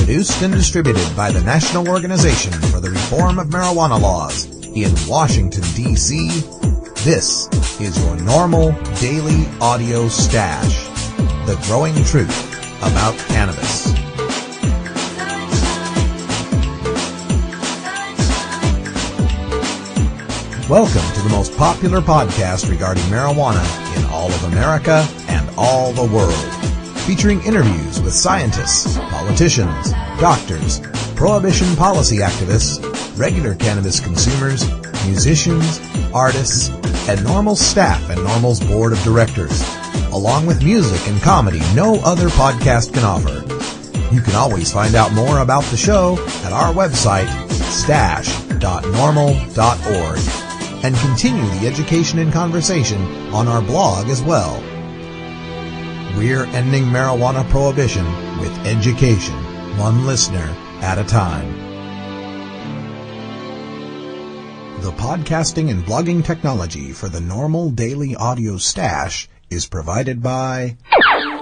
Produced and distributed by the National Organization for the Reform of Marijuana Laws in Washington, D.C., this is your NORML Daily Audio Stash, the growing truth about cannabis. Welcome to the most popular podcast regarding marijuana in all of America and all the world, featuring interviews with scientists, politicians, doctors, prohibition policy activists, regular cannabis consumers, musicians, artists, and NORML staff and NORML's board of directors, along with music and comedy no other podcast can offer. You can always find out more about the show at our website, stash.norml.org, and continue the education and conversation on our blog as well. We're ending marijuana prohibition with education, one listener at a time. The podcasting and blogging technology for the NORML Daily Audio Stash is provided by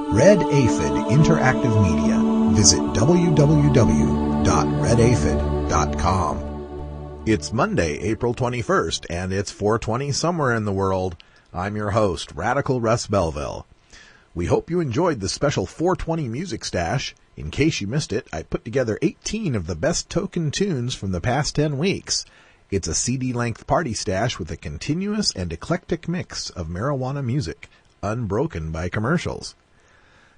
Red Aphid Interactive Media. Visit www.redaphid.com. It's Monday, April 21st, and it's 4:20 somewhere in the world. I'm your host, Radical Russ Belville. We hope you enjoyed the special 420 music stash. In case you missed it, I put together 18 of the best token tunes from the past 10 weeks. It's a CD-length party stash with a continuous and eclectic mix of marijuana music, unbroken by commercials.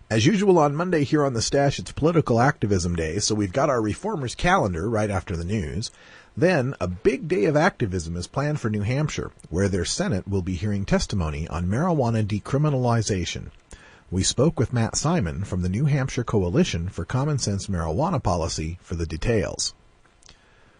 As usual on Monday here on the stash, it's Political Activism Day, so we've got our Reformers calendar right after the news. Then, a big day of activism is planned for New Hampshire, where their Senate will be hearing testimony on marijuana decriminalization. We spoke with Matt Simon from the New Hampshire Coalition for Common Sense Marijuana Policy for the details.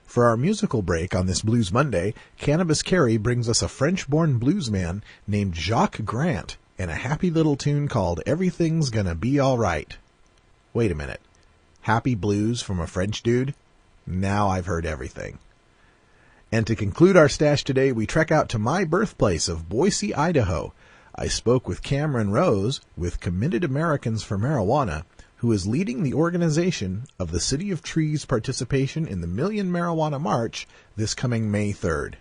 For our musical break on this Blues Monday, Cannabis Carry brings us a French-born bluesman named Jacques Grant and a happy little tune called Everything's Gonna Be Alright. Wait a minute. Happy blues from a French dude? Now I've heard everything. And to conclude our stash today, we trek out to my birthplace of Boise, Idaho. I spoke with Cameron Rose with Committed Americans for Marijuana, who is leading the organization of the City of Trees' participation in the Million Marijuana March this coming May 3rd.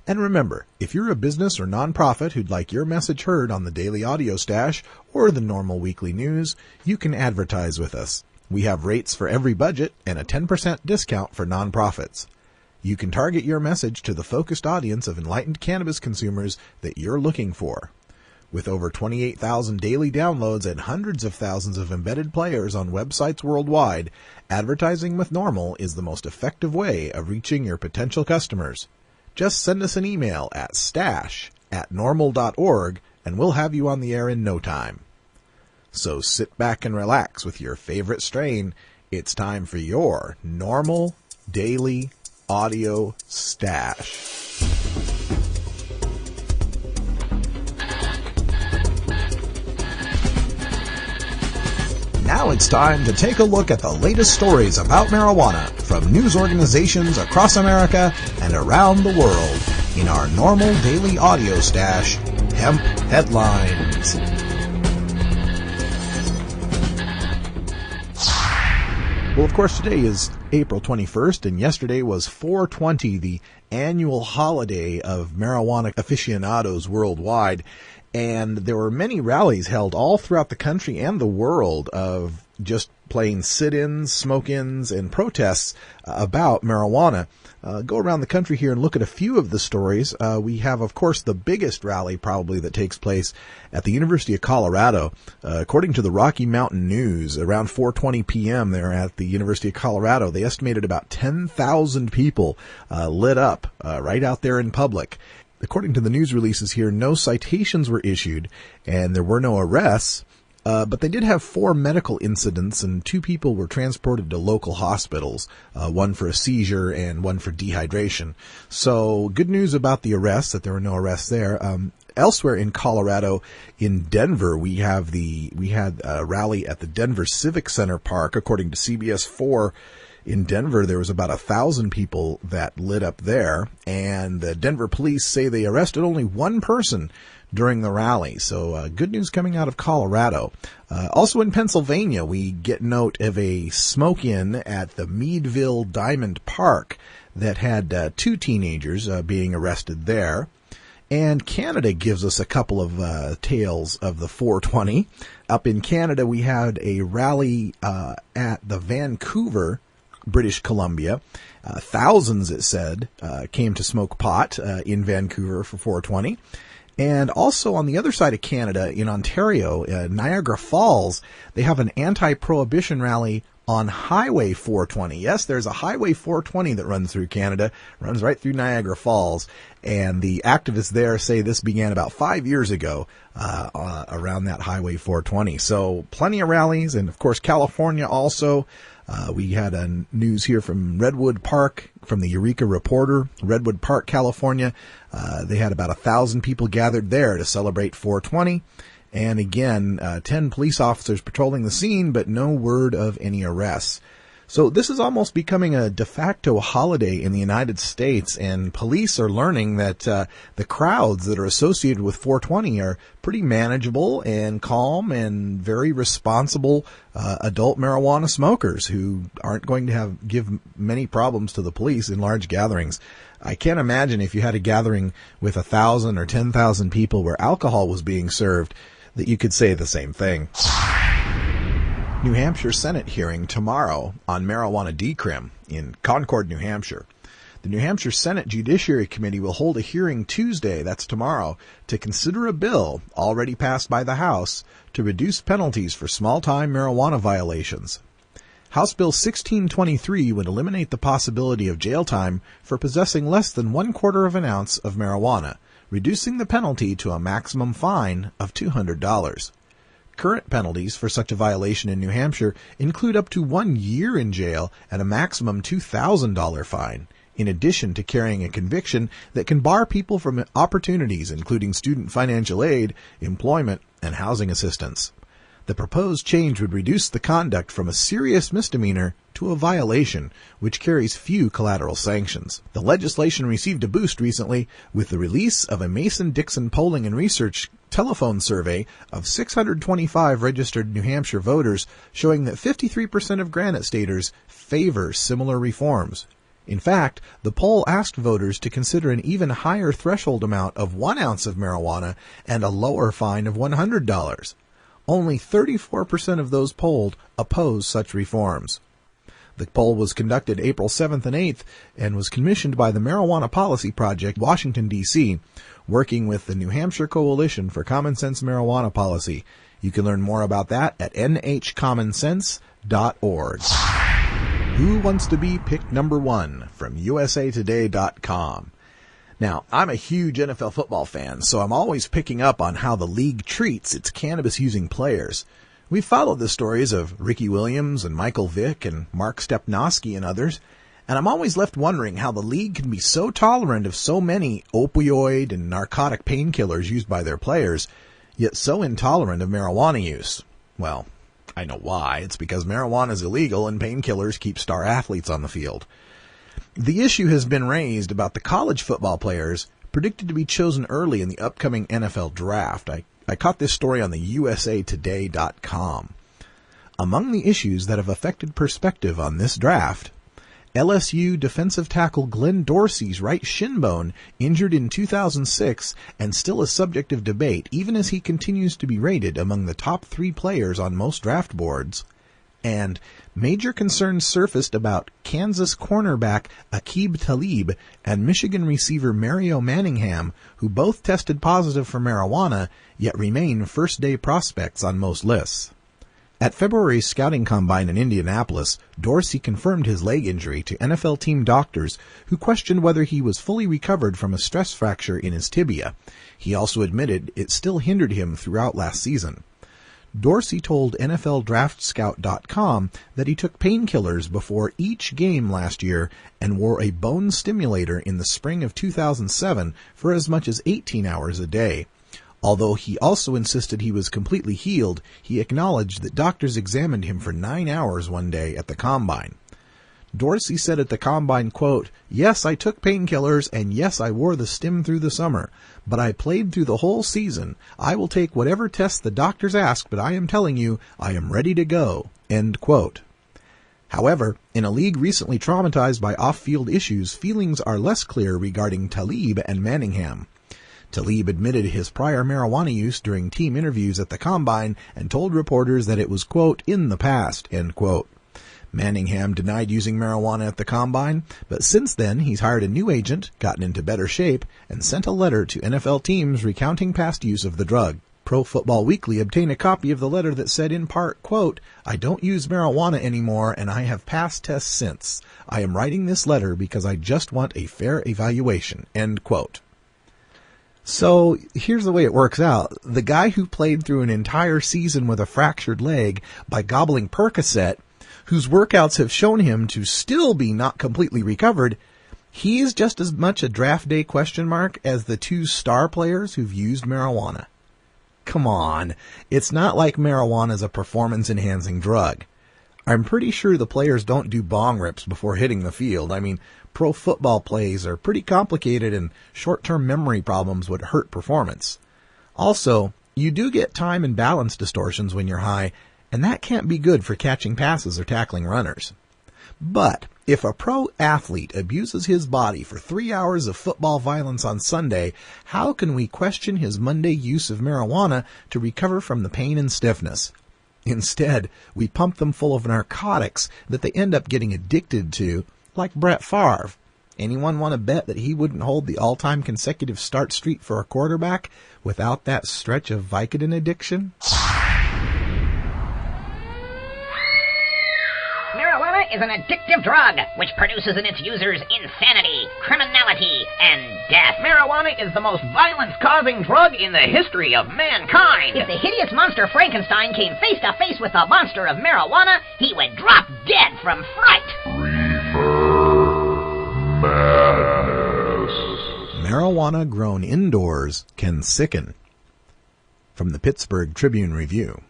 And remember, if you're a business or nonprofit who'd like your message heard on the Daily Audio Stash or the NORML Weekly News, you can advertise with us. We have rates for every budget and a 10% discount for nonprofits. You can target your message to the focused audience of enlightened cannabis consumers that you're looking for. With over 28,000 daily downloads and hundreds of thousands of embedded players on websites worldwide, advertising with NORML is the most effective way of reaching your potential customers. Just send us an email at stash@norml.org and we'll have you on the air in no time. So sit back and relax with your favorite strain. It's time for your NORML Daily Audio Stash. Now it's time to take a look at the latest stories about marijuana from news organizations across America and around the world in our NORML Daily Audio Stash, Hemp Headlines. Well, of course, today is April 21st, and yesterday was 420, the annual holiday of marijuana aficionados worldwide. And there were many rallies held all throughout the country and the world of just plain sit-ins, smoke-ins, and protests about marijuana. Go around the country here and look at a few of the stories. We have, of course, the biggest rally probably that takes place at the University of Colorado. According to the Rocky Mountain News, around 4:20 p.m. there at the University of Colorado, they estimated about 10,000 people lit up right out there in public. According to the news releases here, no citations were issued and there were no arrests, but they did have 4 medical incidents and 2 people were transported to local hospitals, one for a seizure and one for dehydration. So good news about the arrests, that there were no arrests there. Elsewhere in Colorado, in Denver, we had a rally at the Denver Civic Center Park. According to CBS 4, In Denver, there was about 1,000 people that lit up there, and the Denver police say they arrested only one person during the rally. So good news coming out of Colorado. Also in Pennsylvania, we get note of a smoke-in at the Meadville Diamond Park that had 2 teenagers being arrested there. And Canada gives us a couple of tales of the 420. Up in Canada, we had a rally at the Vancouver, British Columbia. Thousands, it said, came to smoke pot in Vancouver for 420. And also on the other side of Canada, in Ontario, Niagara Falls, they have an anti-prohibition rally on Highway 420. Yes, there's a Highway 420 that runs through Canada, runs right through Niagara Falls, and the activists there say this began about 5 years ago around that Highway 420. So plenty of rallies, and of course California also. We had news here from Redwood Park, from the Eureka Reporter, Redwood Park, California. They had about 1,000 people gathered there to celebrate 420. And again, 10 police officers patrolling the scene, but no word of any arrests. So this is almost becoming a de facto holiday in the United States, and police are learning that the crowds that are associated with 420 are pretty manageable and calm and very responsible adult marijuana smokers who aren't going to give many problems to the police in large gatherings. I can't imagine if you had a gathering with 1,000 or 10,000 people where alcohol was being served that you could say the same thing. New Hampshire Senate hearing tomorrow on marijuana decrim in Concord, New Hampshire. The New Hampshire Senate Judiciary Committee will hold a hearing Tuesday, that's tomorrow, to consider a bill already passed by the House to reduce penalties for small-time marijuana violations. House Bill 1623 would eliminate the possibility of jail time for possessing less than 1/4 of an ounce of marijuana, reducing the penalty to a maximum fine of $200. Current penalties for such a violation in New Hampshire include up to 1 year in jail and a maximum $2,000 fine, in addition to carrying a conviction that can bar people from opportunities including student financial aid, employment, and housing assistance. The proposed change would reduce the conduct from a serious misdemeanor to a violation, which carries few collateral sanctions. The legislation received a boost recently with the release of a Mason-Dixon polling and research telephone survey of 625 registered New Hampshire voters showing that 53% of Granite Staters favor similar reforms. In fact, the poll asked voters to consider an even higher threshold amount of 1 ounce of marijuana and a lower fine of $100. Only 34% of those polled oppose such reforms. The poll was conducted April 7th and 8th and was commissioned by the Marijuana Policy Project, Washington, D.C., working with the New Hampshire Coalition for Common Sense Marijuana Policy. You can learn more about that at nhcommonsense.org. Who wants to be pick number 1 from usatoday.com. Now, I'm a huge NFL football fan, so I'm always picking up on how the league treats its cannabis-using players. We've followed the stories of Ricky Williams and Michael Vick and Mark Stepnoski and others, and I'm always left wondering how the league can be so tolerant of so many opioid and narcotic painkillers used by their players, yet so intolerant of marijuana use. Well, I know why. It's because marijuana is illegal and painkillers keep star athletes on the field. The issue has been raised about the college football players predicted to be chosen early in the upcoming NFL draft. I caught this story on the usatoday.com. Among the issues that have affected perspective on this draft, LSU defensive tackle Glenn Dorsey's right shin bone, injured in 2006 and still a subject of debate even as he continues to be rated among the top 3 players on most draft boards. And major concerns surfaced about Kansas cornerback Aqib Talib and Michigan receiver Mario Manningham, who both tested positive for marijuana, yet remain first-day prospects on most lists. At February's scouting combine in Indianapolis, Dorsey confirmed his leg injury to NFL team doctors who questioned whether he was fully recovered from a stress fracture in his tibia. He also admitted it still hindered him throughout last season. Dorsey told NFLDraftScout.com that he took painkillers before each game last year and wore a bone stimulator in the spring of 2007 for as much as 18 hours a day. Although he also insisted he was completely healed, he acknowledged that doctors examined him for 9 hours one day at the combine. Dorsey said at the Combine, quote, "Yes, I took painkillers, and yes, I wore the stim through the summer, but I played through the whole season. I will take whatever tests the doctors ask, but I am telling you, I am ready to go," end quote. However, in a league recently traumatized by off-field issues, feelings are less clear regarding Talib and Manningham. Talib admitted his prior marijuana use during team interviews at the Combine and told reporters that it was, quote, "in the past," end quote. Manningham denied using marijuana at the Combine, but since then he's hired a new agent, gotten into better shape, and sent a letter to NFL teams recounting past use of the drug. Pro Football Weekly obtained a copy of the letter that said in part, quote, "I don't use marijuana anymore and I have passed tests since. I am writing this letter because I just want a fair evaluation," end quote. So here's the way it works out. The guy who played through an entire season with a fractured leg by gobbling Percocet, whose workouts have shown him to still be not completely recovered, he is just as much a draft day question mark as the two star players who've used marijuana. Come on, it's not like marijuana is a performance-enhancing drug. I'm pretty sure the players don't do bong rips before hitting the field. I mean, pro football plays are pretty complicated and short-term memory problems would hurt performance. Also, you do get time and balance distortions when you're high, and that can't be good for catching passes or tackling runners. But if a pro athlete abuses his body for 3 hours of football violence on Sunday, how can we question his Monday use of marijuana to recover from the pain and stiffness? Instead, we pump them full of narcotics that they end up getting addicted to, like Brett Favre. Anyone want to bet that he wouldn't hold the all-time consecutive start streak for a quarterback without that stretch of Vicodin addiction? Marijuana is an addictive drug which produces in its users insanity, criminality, and death. Marijuana is the most violence-causing drug in the history of mankind. If the hideous monster Frankenstein came face to face with the monster of marijuana, he would drop dead from fright. Madness. Marijuana grown indoors can sicken. From the Pittsburgh Tribune Review.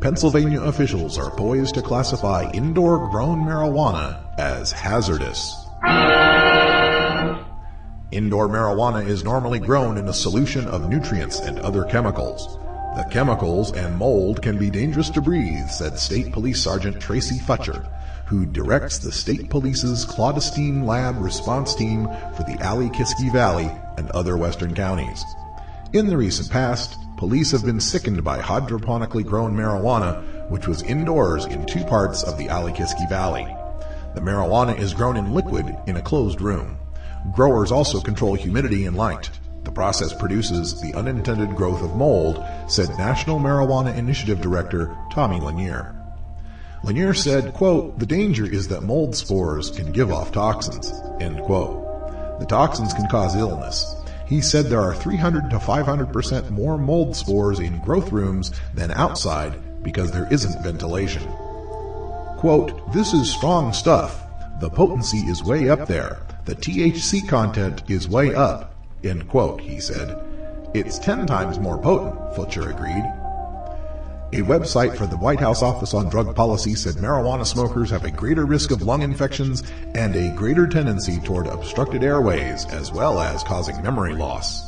Pennsylvania officials are poised to classify indoor-grown marijuana as hazardous. Indoor marijuana is normally grown in a solution of nutrients and other chemicals. The chemicals and mold can be dangerous to breathe, said State Police Sergeant Tracy Futcher, who directs the State Police's Claudestine Lab Response Team for the Alley-Kiskey Valley and other western counties. In the recent past, police have been sickened by hydroponically grown marijuana, which was indoors in 2 parts of the Alley-Kiskey Valley. The marijuana is grown in liquid in a closed room. Growers also control humidity and light. The process produces the unintended growth of mold, said National Marijuana Initiative Director Tommy Lanier. Lanier said, quote, "The danger is that mold spores can give off toxins," end quote. The toxins can cause illness. He said there are 300 to 500% more mold spores in growth rooms than outside because there isn't ventilation. Quote, "This is strong stuff. The potency is way up there. The THC content is way up," end quote, he said. "It's 10 times more potent," Futcher agreed. A website for the White House Office on Drug Policy said marijuana smokers have a greater risk of lung infections and a greater tendency toward obstructed airways, as well as causing memory loss.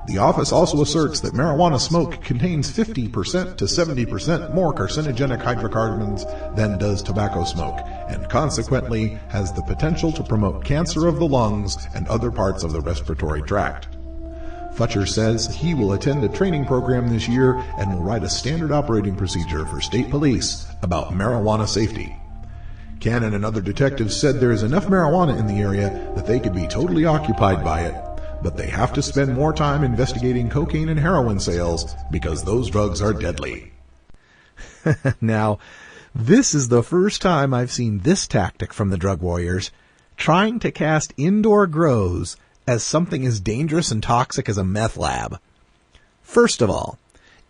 The office also asserts that marijuana smoke contains 50% to 70% more carcinogenic hydrocarbons than does tobacco smoke, and consequently has the potential to promote cancer of the lungs and other parts of the respiratory tract. Futcher says he will attend a training program this year and will write a standard operating procedure for state police about marijuana safety. Cannon and other detectives said there is enough marijuana in the area that they could be totally occupied by it, but they have to spend more time investigating cocaine and heroin sales because those drugs are deadly. Now, this is the first time I've seen this tactic from the drug warriors, trying to cast indoor grows as something as dangerous and toxic as a meth lab. First of all,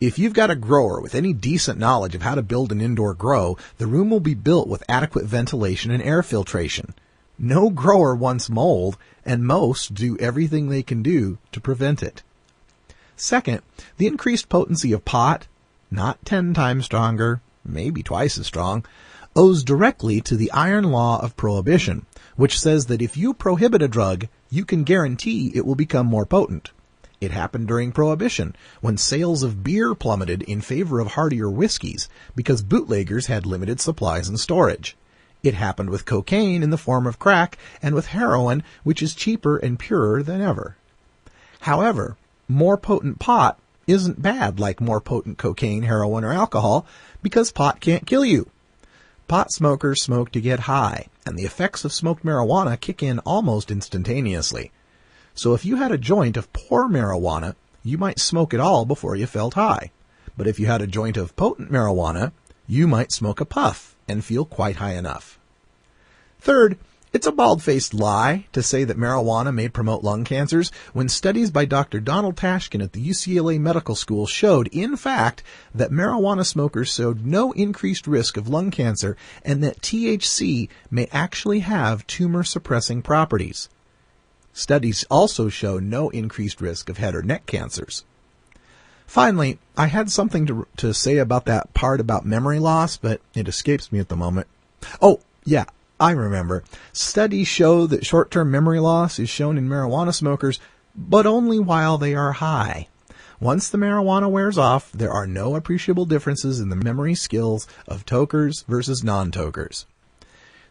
if you've got a grower with any decent knowledge of how to build an indoor grow, the room will be built with adequate ventilation and air filtration. No grower wants mold, and most do everything they can do to prevent it. Second, the increased potency of pot, not 10 times stronger, maybe twice as strong, owes directly to the iron law of prohibition, which says that if you prohibit a drug, you can guarantee it will become more potent. It happened during Prohibition, when sales of beer plummeted in favor of heartier whiskeys because bootleggers had limited supplies and storage. It happened with cocaine in the form of crack and with heroin, which is cheaper and purer than ever. However, more potent pot isn't bad like more potent cocaine, heroin, or alcohol because pot can't kill you. Pot smokers smoke to get high, and the effects of smoked marijuana kick in almost instantaneously. So if you had a joint of poor marijuana, you might smoke it all before you felt high. But if you had a joint of potent marijuana, you might smoke a puff and feel quite high enough. Third, it's a bald-faced lie to say that marijuana may promote lung cancers when studies by Dr. Donald Tashkin at the UCLA Medical School showed, in fact, that marijuana smokers showed no increased risk of lung cancer and that THC may actually have tumor-suppressing properties. Studies also show no increased risk of head or neck cancers. Finally, I had something to say about that part about memory loss, but it escapes me at the moment. Oh, yeah, I remember. Studies show that short-term memory loss is shown in marijuana smokers, but only while they are high. Once the marijuana wears off, there are no appreciable differences in the memory skills of tokers versus non-tokers.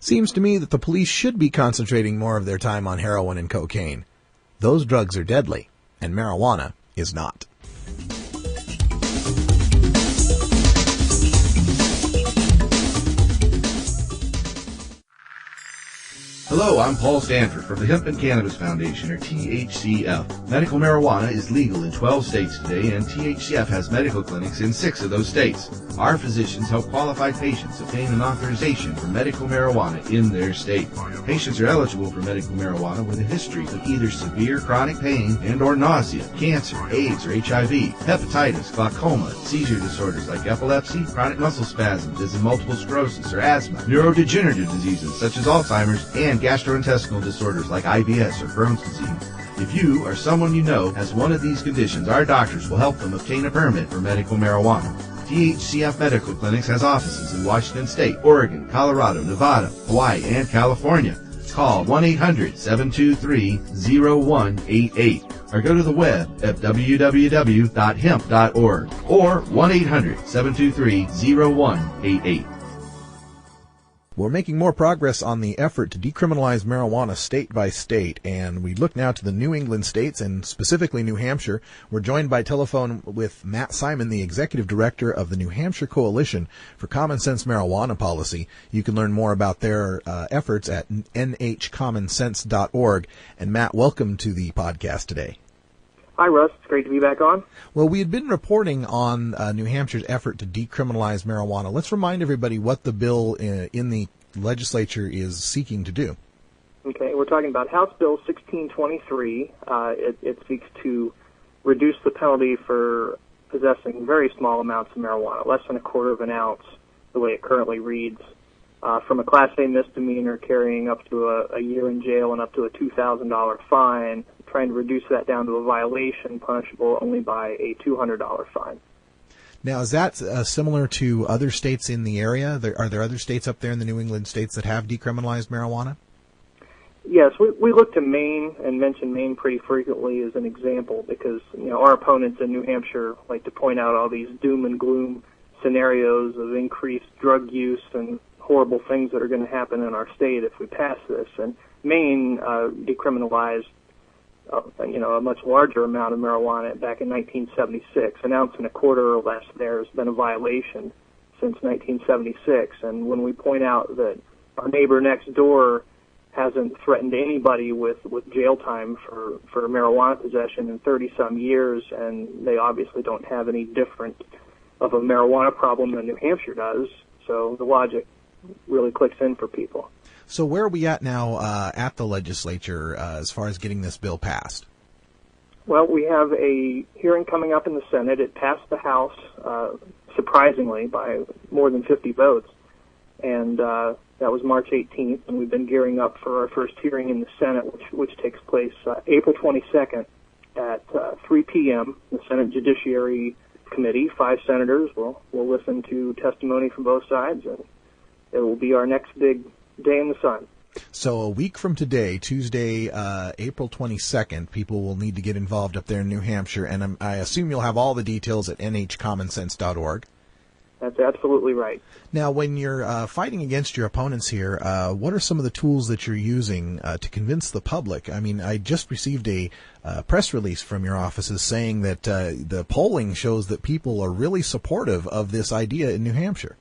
Seems to me that the police should be concentrating more of their time on heroin and cocaine. Those drugs are deadly, and marijuana is not. Hello, I'm Paul Stanford from the Hemp and Cannabis Foundation, or THCF. Medical marijuana is legal in 12 states today, and THCF has medical clinics in 6 of those states. Our physicians help qualified patients obtain an authorization for medical marijuana in their state. Patients are eligible for medical marijuana with a history of either severe chronic pain and or nausea, cancer, AIDS or HIV, hepatitis, glaucoma, seizure disorders like epilepsy, chronic muscle spasms as in multiple sclerosis or asthma, neurodegenerative diseases such as Alzheimer's, and gastrointestinal disorders like IBS or Crohn's disease. If you or someone you know has one of these conditions, our doctors will help them obtain a permit for medical marijuana. THCF Medical Clinics has offices in Washington State, Oregon, Colorado, Nevada, Hawaii, and California. Call 1-800-723-0188 or go to the web at www.hemp.org or 1-800-723-0188. We're making more progress on the effort to decriminalize marijuana state by state, and we look now to the New England states and specifically New Hampshire. We're joined by telephone with Matt Simon, the executive director of the New Hampshire Coalition for Common Sense Marijuana Policy. You can learn more about their efforts at nhcommonsense.org. And Matt, welcome to the podcast today. Hi, Russ. It's great to be back on. Well, we had been reporting on New Hampshire's effort to decriminalize marijuana. Let's remind everybody what the bill in the legislature is seeking to do. Okay, we're talking about House Bill 1623. It seeks to reduce the penalty for possessing very small amounts of marijuana, less than a quarter of an ounce, the way it currently reads, from a Class A misdemeanor carrying up to a year in jail and up to a $2,000 fine, trying to reduce that down to a violation punishable only by a $200 fine. Now, is that similar to other states in the area? Are there other states up there in the New England states that have decriminalized marijuana? Yes, we look to Maine and mention Maine pretty frequently as an example because, our opponents in New Hampshire like to point out all these doom and gloom scenarios of increased drug use and horrible things that are going to happen in our state if we pass this. And Maine decriminalized a much larger amount of marijuana back in 1976. An ounce and a quarter or less there has been a violation since 1976. And when we point out that our neighbor next door hasn't threatened anybody with jail time for marijuana possession in 30-some years, and they obviously don't have any different of a marijuana problem than New Hampshire does, so the logic really clicks in for people. So where are we at now at the legislature as far as getting this bill passed? Well, we have a hearing coming up in the Senate. It passed the House, surprisingly, by more than 50 votes, and that was March 18th, and we've been gearing up for our first hearing in the Senate, which takes place April 22nd at 3 p.m. The Senate Judiciary Committee, 5 senators will listen to testimony from both sides, and it will be our next big day in the sun. So a week from today, Tuesday, April 22nd, people will need to get involved up there in New Hampshire, and I assume you'll have all the details at nhcommonsense.org. That's absolutely right. Now, when you're fighting against your opponents here, what are some of the tools that you're using to convince the public? I mean, I just received a press release from your offices saying that the polling shows that people are really supportive of this idea in New Hampshire.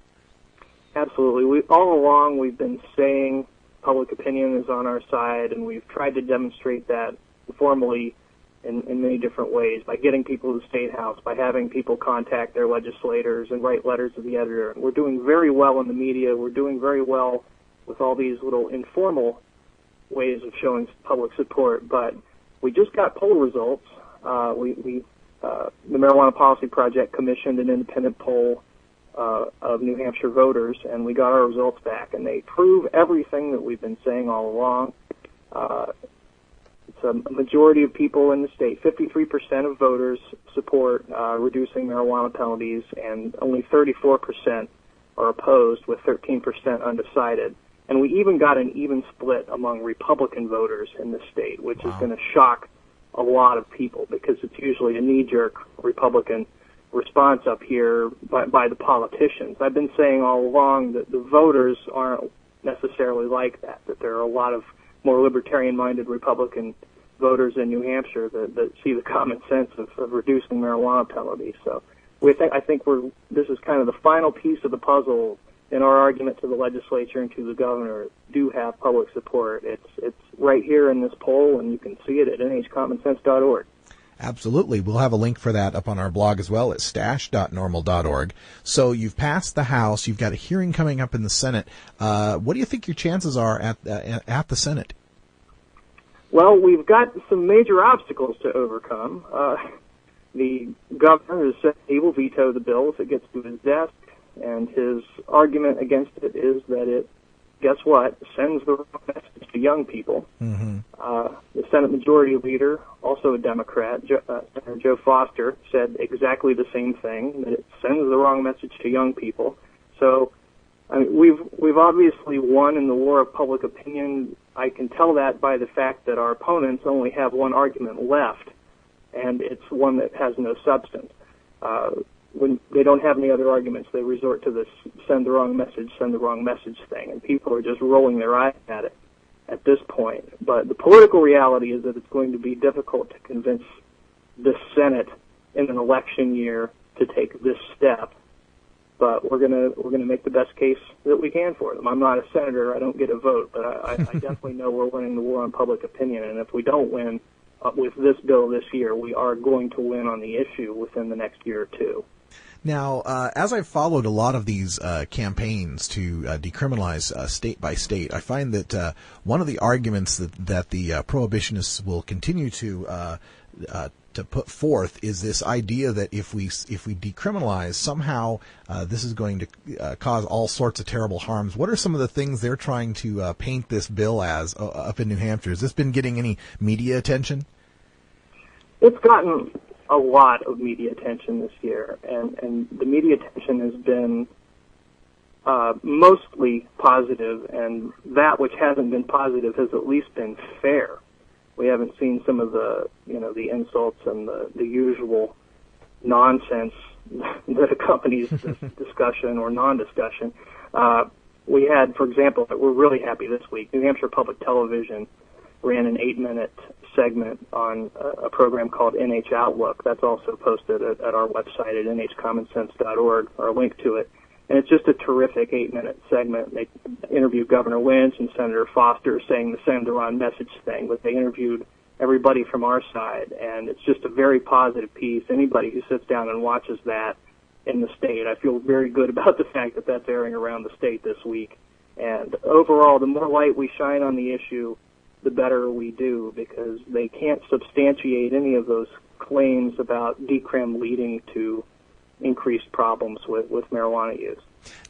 Absolutely. All along, we've been saying public opinion is on our side, and we've tried to demonstrate that formally in many different ways, by getting people to the State House, by having people contact their legislators and write letters to the editor. We're doing very well in the media. We're doing very well with all these little informal ways of showing public support. But we just got poll results. The Marijuana Policy Project commissioned an independent poll of New Hampshire voters, and we got our results back, and they prove everything that we've been saying all along. It's a majority of people in the state. 53% of voters support reducing marijuana penalties, and only 34% are opposed, with 13% undecided. And we even got an even split among Republican voters in the state, which is going to shock a lot of people, because it's usually a knee-jerk Republican response up here by the politicians. I've been saying all along that the voters aren't necessarily like that there are a lot of more libertarian-minded Republican voters in New Hampshire that see the common sense of reducing marijuana penalties. So I think this is kind of the final piece of the puzzle in our argument to the legislature and to the governor. Do have public support. It's right here in this poll, and you can see it at nhcommonsense.org. Absolutely. We'll have a link for that up on our blog as well at stash.normal.org. So you've passed the House. You've got a hearing coming up in the Senate. What do you think your chances are at the Senate? Well, we've got some major obstacles to overcome. The governor has said he will veto the bill if it gets to his desk, and his argument against it is that it, guess what, sends the wrong message to young people. Mm-hmm. The Senate Majority Leader, also a Democrat, Senator Joe Foster, said exactly the same thing, that it sends the wrong message to young people. So I mean, we've obviously won in the war of public opinion. I can tell that by the fact that our opponents only have one argument left, and it's one that has no substance. When they don't have any other arguments, they resort to this send the wrong message thing, and people are just rolling their eyes at it at this point. But the political reality is that it's going to be difficult to convince the Senate in an election year to take this step. But we're gonna make the best case that we can for them. I'm not a senator; I don't get a vote, but I definitely know we're winning the war on public opinion. And if we don't win with this bill this year, we are going to win on the issue within the next year or two. Now, as I've followed a lot of these campaigns to decriminalize state by state, I find that one of the arguments that the prohibitionists will continue to put forth is this idea that if we decriminalize, somehow this is going to cause all sorts of terrible harms. What are some of the things they're trying to paint this bill as up in New Hampshire? Has this been getting any media attention? It's gotten a lot of media attention this year, and the media attention has been mostly positive, and that which hasn't been positive has at least been fair. We haven't seen some of the insults and the usual nonsense that accompanies this discussion or non-discussion. We had, for example, we're really happy this week, New Hampshire Public Television ran an 8-minute segment on a program called NH Outlook. That's also posted at our website at nhcommonsense.org, or a link to it. And it's just a terrific 8-minute segment. They interviewed Governor Lynch and Senator Foster saying the send the wrong message thing, but they interviewed everybody from our side, and it's just a very positive piece. Anybody who sits down and watches that in the state, I feel very good about the fact that that's airing around the state this week. And overall, the more light we shine on the issue, the better we do, because they can't substantiate any of those claims about decrim leading to increased problems with marijuana use.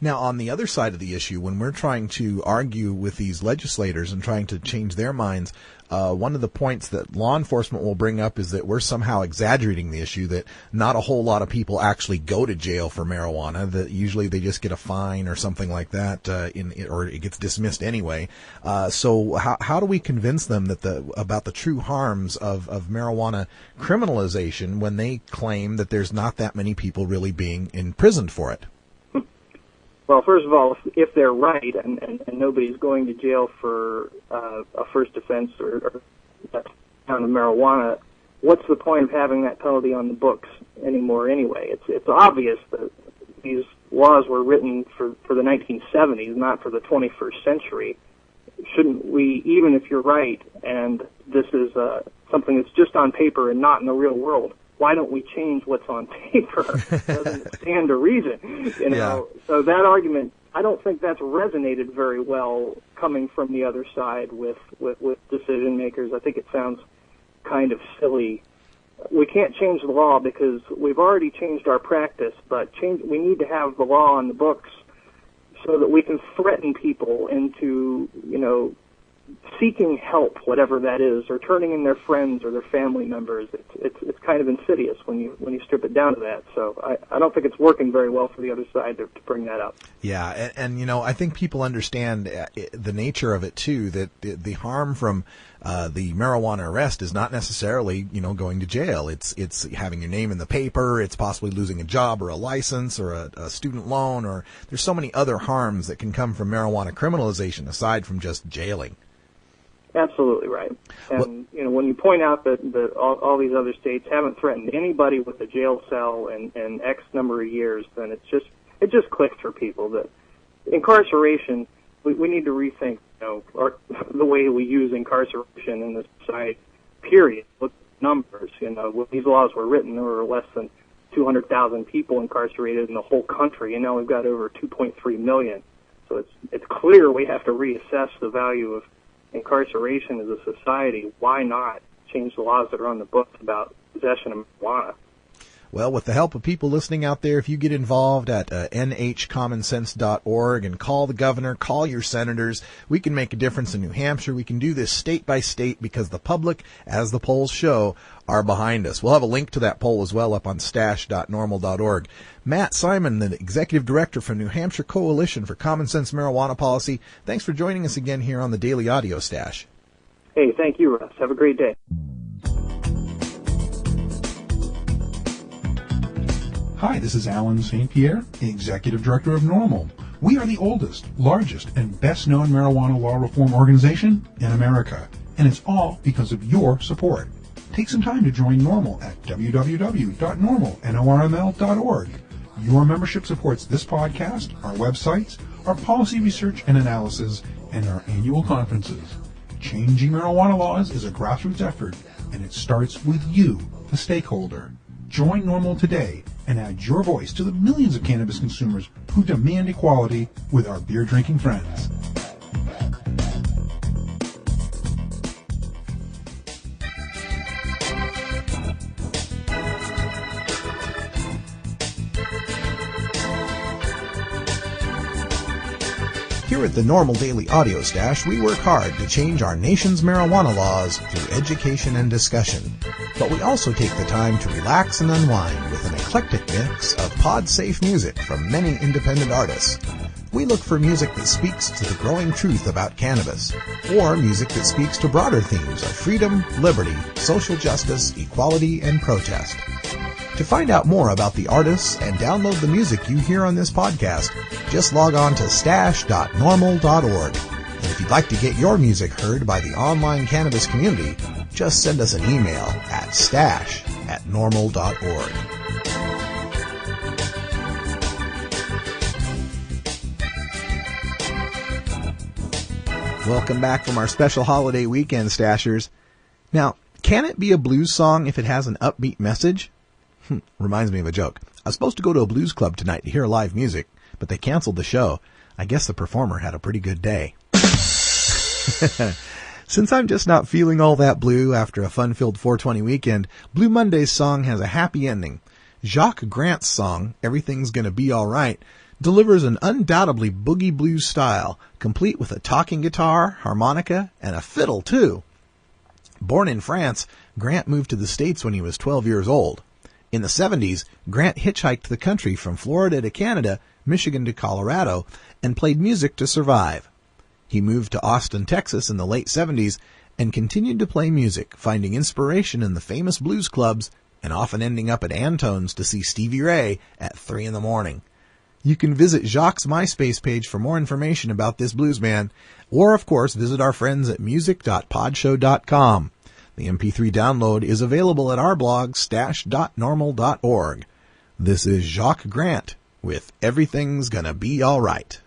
Now, on the other side of the issue, when we're trying to argue with these legislators and trying to change their minds, one of the points that law enforcement will bring up is that we're somehow exaggerating the issue, that not a whole lot of people actually go to jail for marijuana, that usually they just get a fine or something like that, or it gets dismissed anyway. So how do we convince them that about the true harms of marijuana criminalization when they claim that there's not that many people really being imprisoned for it? Well, first of all, if they're right and nobody's going to jail for a first offense or on of marijuana, what's the point of having that penalty on the books anymore anyway? It's obvious that these laws were written for the 1970s, not for the 21st century. Shouldn't we, even if you're right and this is something that's just on paper and not in the real world, why don't we change what's on paper? Doesn't stand to reason, you know. Yeah. So that argument, I don't think that's resonated very well coming from the other side with decision makers. I think it sounds kind of silly. We can't change the law because we've already changed our practice, but we need to have the law on the books so that we can threaten people into, you know, seeking help, whatever that is, or turning in their friends or their family members. It's kind of insidious when you strip it down to that. So I don't think it's working very well for the other side to bring that up. Yeah, and you know, I think people understand the nature of it too, that the harm from the marijuana arrest is not necessarily, you know, going to jail. It's having your name in the paper, it's possibly losing a job or a license or a student loan, or there's so many other harms that can come from marijuana criminalization aside from just jailing. Absolutely right. And, you know, when you point out that all these other states haven't threatened anybody with a jail cell in X number of years, then it just clicks for people that incarceration, we need to rethink, you know, the way we use incarceration in this society, period. Look at numbers. You know, when these laws were written, there were less than 200,000 people incarcerated in the whole country, and now we've got over 2.3 million. So it's clear we have to reassess the value of incarceration as a society. Why not change the laws that are on the books about possession of marijuana? Well, with the help of people listening out there, if you get involved at nhcommonsense.org and call the governor, call your senators, we can make a difference in New Hampshire. We can do this state by state because the public, as the polls show, are behind us. We'll have a link to that poll as well up on stash.normal.org. Matt Simon, the Executive Director from New Hampshire Coalition for Common Sense Marijuana Policy, thanks for joining us again here on the Daily Audio Stash. Hey, thank you, Russ. Have a great day. Hi, this is Alan St. Pierre, Executive Director of NORML. We are the oldest, largest, and best-known marijuana law reform organization in America, and it's all because of your support. Take some time to join NORML at www.normal.org. Your membership supports this podcast, our websites, our policy research and analysis, and our annual conferences. Changing marijuana laws is a grassroots effort, and it starts with you, the stakeholder. Join NORML today and add your voice to the millions of cannabis consumers who demand equality with our beer-drinking friends. Here at the NORML Daily Audio Stash, we work hard to change our nation's marijuana laws through education and discussion. But we also take the time to relax and unwind with an eclectic mix of pod-safe music from many independent artists. We look for music that speaks to the growing truth about cannabis, or music that speaks to broader themes of freedom, liberty, social justice, equality, and protest. To find out more about the artists and download the music you hear on this podcast, just log on to stash.normal.org. And if you'd like to get your music heard by the online cannabis community, just send us an email at stash@normal.org. Welcome back from our special holiday weekend, Stashers. Now, can it be a blues song if it has an upbeat message? Reminds me of a joke. I was supposed to go to a blues club tonight to hear live music, but they canceled the show. I guess the performer had a pretty good day. Since I'm just not feeling all that blue after a fun-filled 420 weekend, Blue Monday's song has a happy ending. Jacques Grant's song, Everything's Gonna Be Alright, delivers an undoubtedly boogie blues style, complete with a talking guitar, harmonica, and a fiddle, too. Born in France, Grant moved to the States when he was 12 years old. In the 70s, Grant hitchhiked the country from Florida to Canada, Michigan to Colorado, and played music to survive. He moved to Austin, Texas in the late 70s and continued to play music, finding inspiration in the famous blues clubs and often ending up at Antone's to see Stevie Ray at 3 in the morning. You can visit Jacques' MySpace page for more information about this bluesman, or of course visit our friends at music.podshow.com. The MP3 download is available at our blog stash.normal.org. This is Jacques Grant with Everything's Gonna Be Alright.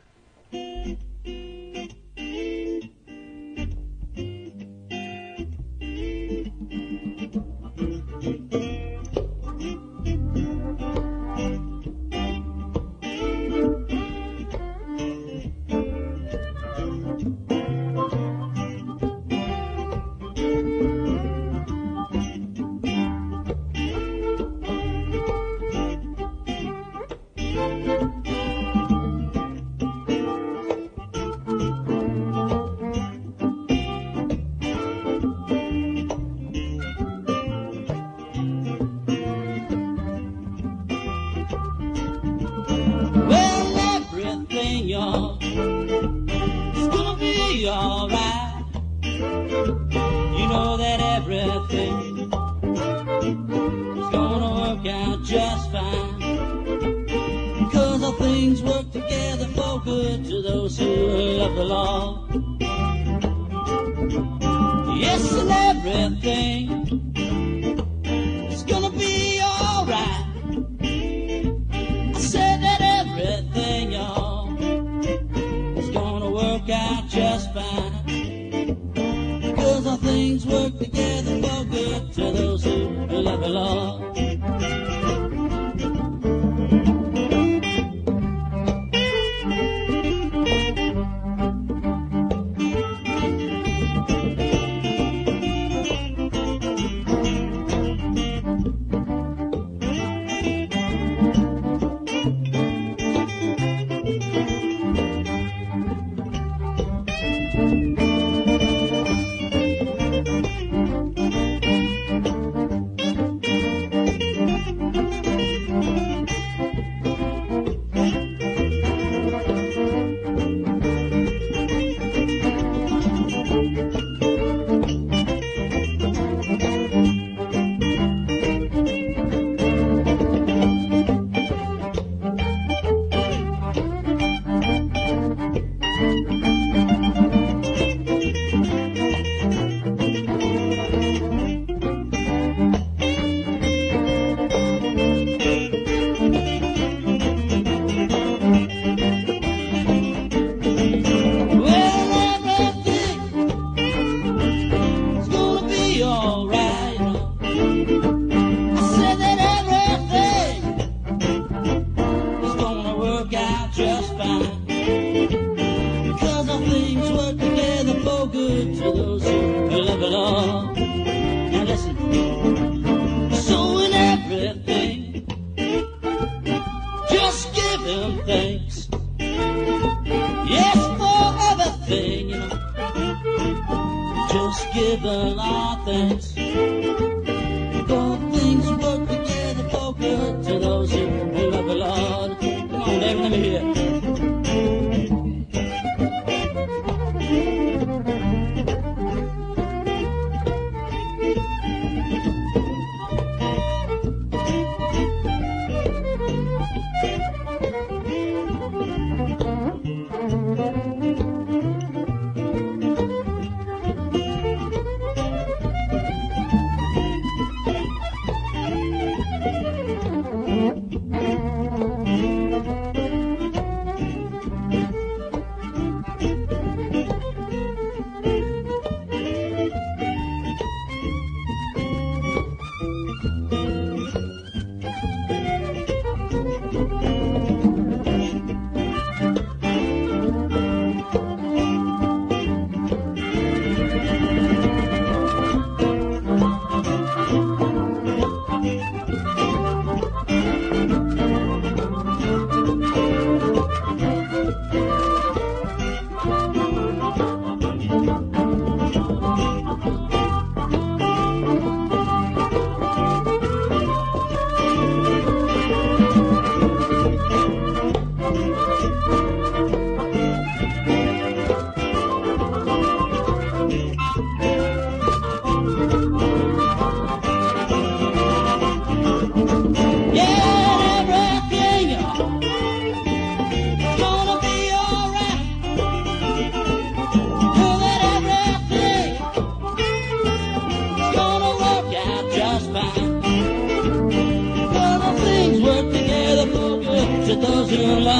Hello,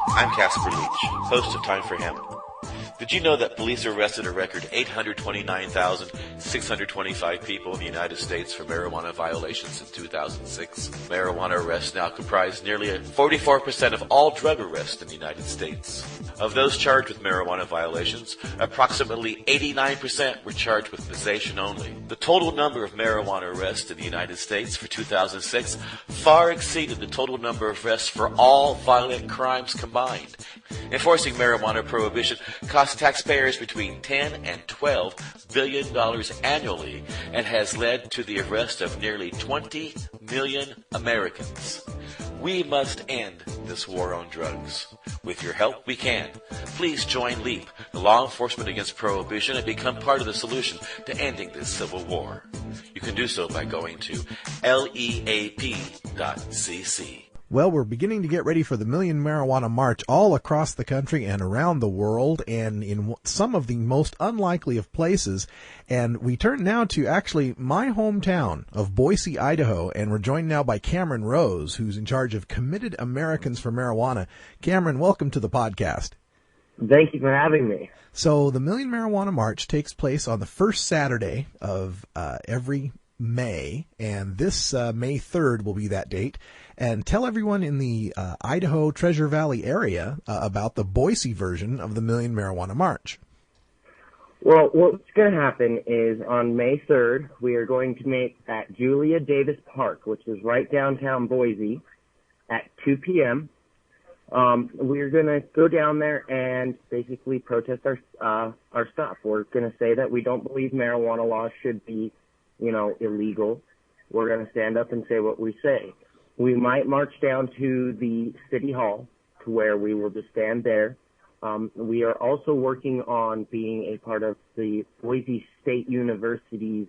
I'm Casper Leach, host of Time for Hemp. Did you know that police arrested a record 829,625 people in the United States for marijuana violations in 2006? Marijuana arrests now comprise nearly 44% of all drug arrests in the United States. Of those charged with marijuana violations, approximately 89% were charged with possession only. The total number of marijuana arrests in the United States for 2006 far exceeded the total number of arrests for all violent crimes combined. Enforcing marijuana prohibition costs taxpayers between $10 and $12 billion annually and has led to the arrest of nearly 20 million Americans. We must end this war on drugs. With your help, we can. Please join LEAP, the Law Enforcement Against Prohibition, and become part of the solution to ending this civil war. You can do so by going to leap.cc. Well, we're beginning to get ready for the Million Marijuana March all across the country and around the world and in some of the most unlikely of places. And we turn now to actually my hometown of Boise, Idaho, and we're joined now by Cameron Rose, who's in charge of Committed Americans for Marijuana. Cameron, welcome to the podcast. Thank you for having me. So the Million Marijuana March takes place on the first Saturday of every May, and this May 3rd will be that date. And tell everyone in the Idaho Treasure Valley area about the Boise version of the Million Marijuana March. Well, what's going to happen is on May 3rd, we are going to meet at Julia Davis Park, which is right downtown Boise, at 2 p.m. We're going to go down there and basically protest our stuff. We're going to say that we don't believe marijuana laws should be, illegal. We're going to stand up and say what we say. We might march down to the city hall to where we will just stand there. We are also working on being a part of the Boise State University's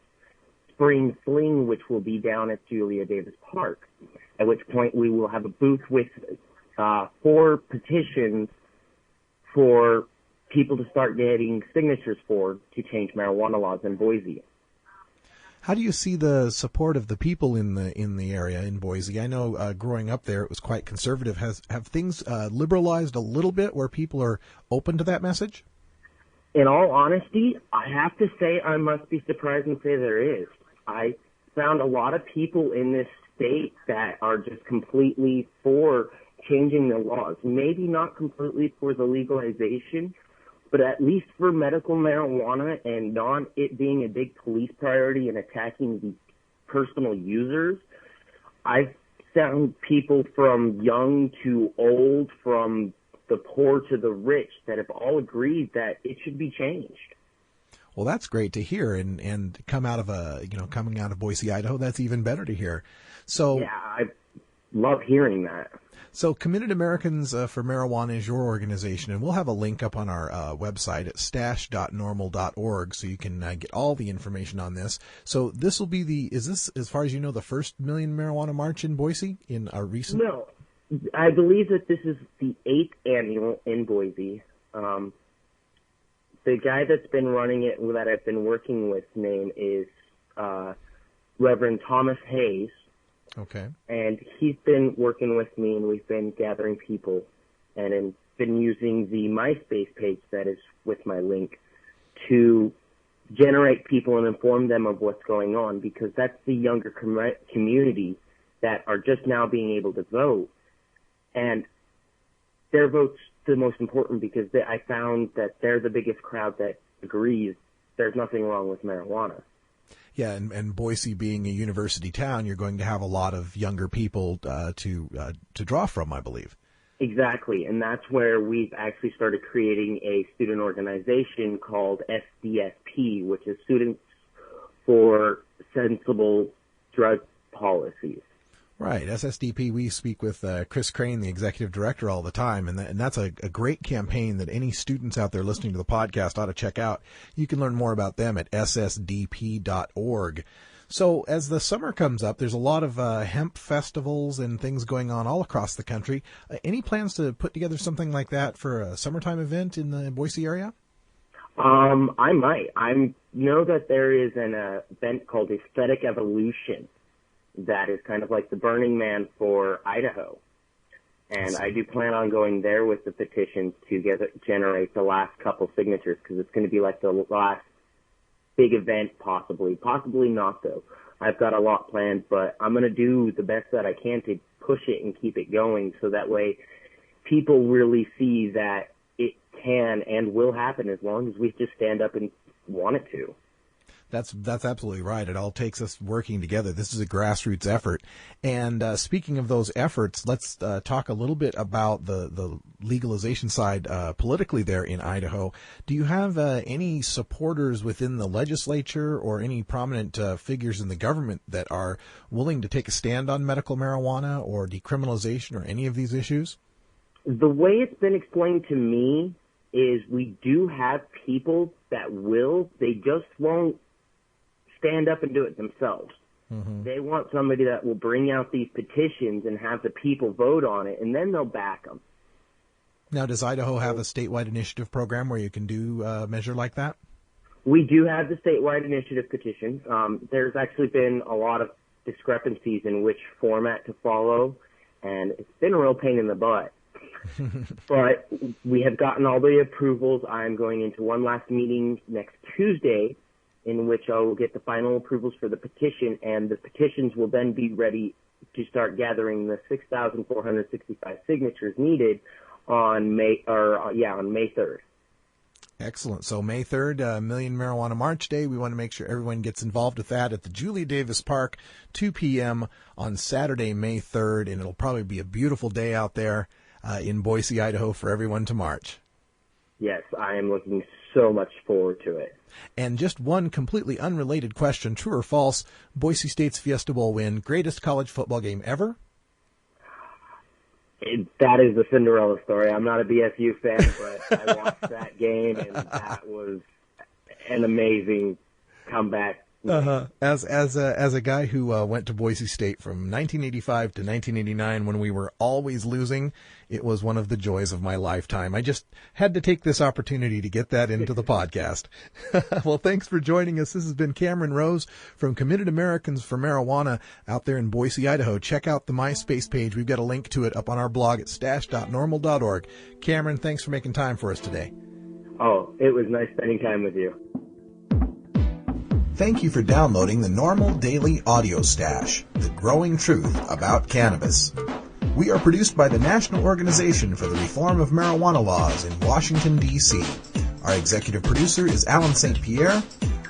Spring Fling, which will be down at Julia Davis Park, at which point we will have a booth with 4 petitions for people to start getting signatures to change marijuana laws in Boise. How do you see the support of the people in the area in Boise? I know growing up there it was quite conservative. Have things liberalized a little bit where people are open to that message? In all honesty, I have to say I must be surprised and say there is. I found a lot of people in this state that are just completely for changing the laws. Maybe not completely for the legalization, but at least for medical marijuana and not it being a big police priority and attacking the personal users, I've found people from young to old, from the poor to the rich, that have all agreed that it should be changed. Well, that's great to hear, and coming out of Boise, Idaho, that's even better to hear. So yeah, I love hearing that. So Committed Americans for Marijuana is your organization, and we'll have a link up on our website at stash.normal.org so you can get all the information on this. So this will be is this, as far as you know, the first Million Marijuana March in Boise in our recent? No, I believe that this is the 8th annual in Boise. The guy that's been running it, that I've been working with, name is Reverend Thomas Hayes. Okay. And he's been working with me, and we've been gathering people, and been using the MySpace page that is with my link to generate people and inform them of what's going on, because that's the younger community that are just now being able to vote. And their vote's the most important because I found that they're the biggest crowd that agrees there's nothing wrong with marijuana. Yeah, and Boise being a university town, you're going to have a lot of younger people to draw from, I believe. Exactly, and that's where we've actually started creating a student organization called SDSP, which is Students for Sensible Drug Policies. Right, SSDP, we speak with Chris Crane, the executive director, all the time, and that's a great campaign that any students out there listening to the podcast ought to check out. You can learn more about them at ssdp.org. So as the summer comes up, there's a lot of hemp festivals and things going on all across the country. Any plans to put together something like that for a summertime event in the Boise area? I might. I know that there is an event called Aesthetic Evolution that is kind of like the Burning Man for Idaho. And I do plan on going there with the petitions to generate the last couple signatures, because it's going to be like the last big event, possibly not though. I've got a lot planned, but I'm going to do the best that I can to push it and keep it going, so that way people really see that it can and will happen as long as we just stand up and want it to. That's absolutely right. It all takes us working together. This is a grassroots effort. And speaking of those efforts, let's talk a little bit about the legalization side politically there in Idaho. Do you have any supporters within the legislature or any prominent figures in the government that are willing to take a stand on medical marijuana or decriminalization or any of these issues? The way it's been explained to me is we do have people that will. They just won't stand up and do it themselves. Mm-hmm. They want somebody that will bring out these petitions and have the people vote on it, and then they'll back them. Now, does Idaho have a statewide initiative program where you can do a measure like that? We do have the statewide initiative petition. There's actually been a lot of discrepancies in which format to follow, and it's been a real pain in the butt. But we have gotten all the approvals. I'm going into one last meeting next Tuesday, in which I will get the final approvals for the petition, and the petitions will then be ready to start gathering the 6,465 signatures needed on May 3rd. Excellent. So May 3rd, Million Marijuana March Day. We want to make sure everyone gets involved with that at the Julia Davis Park, 2 p.m. on Saturday, May 3rd, and it'll probably be a beautiful day out there in Boise, Idaho, for everyone to march. Yes, I am looking so much forward to it. And just one completely unrelated question, true or false, Boise State's Fiesta Bowl win, greatest college football game ever? That is the Cinderella story. I'm not a BSU fan, but I watched that game, and that was an amazing comeback. As a guy who went to Boise State from 1985 to 1989 when we were always losing, it was one of the joys of my lifetime. I just had to take this opportunity to get that into the podcast. Well, thanks for joining us. This has been Cameron Rose from Committed Americans for Marijuana out there in Boise, Idaho. Check out the MySpace page. We've got a link to it up on our blog at stash.normal.org. Cameron, thanks for making time for us today. Oh, it was nice spending time with you. Thank you for downloading the NORML Daily Audio Stash, the growing truth about cannabis. We are produced by the National Organization for the Reform of Marijuana Laws in Washington, D.C. Our executive producer is Alan St. Pierre.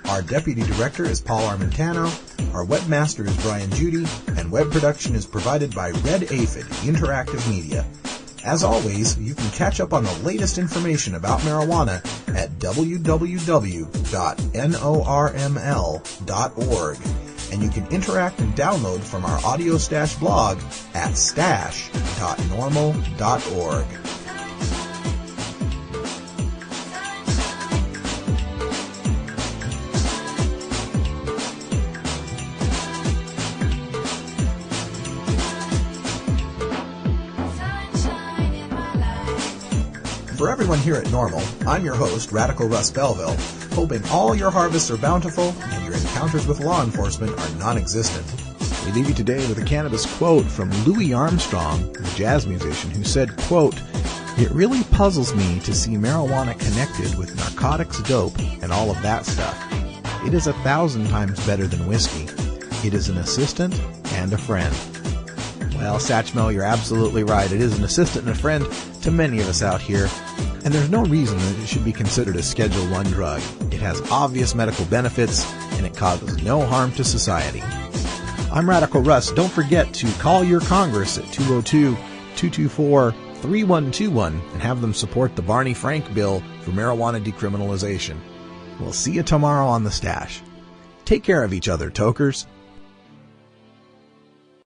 Our deputy director is Paul Armentano. Our webmaster is Brian Judy. And web production is provided by Red Aphid Interactive Media. As always, you can catch up on the latest information about marijuana at www.norml.org. And you can interact and download from our Audio Stash blog at stash.normal.org. For everyone here at NORML, I'm your host, Radical Russ Belville, hoping all your harvests are bountiful and your encounters with law enforcement are non-existent. We leave you today with a cannabis quote from Louis Armstrong, the jazz musician, who said, quote, "It really puzzles me to see marijuana connected with narcotics, dope, and all of that stuff. It is 1,000 times better than whiskey. It is an assistant and a friend." Well, Satchmo, you're absolutely right. It is an assistant and a friend to many of us out here, and there's no reason that it should be considered a Schedule I drug. It has obvious medical benefits, and it causes no harm to society. I'm Radical Russ. Don't forget to call your Congress at 202-224-3121 and have them support the Barney Frank bill for marijuana decriminalization. We'll see you tomorrow on The Stash. Take care of each other, tokers.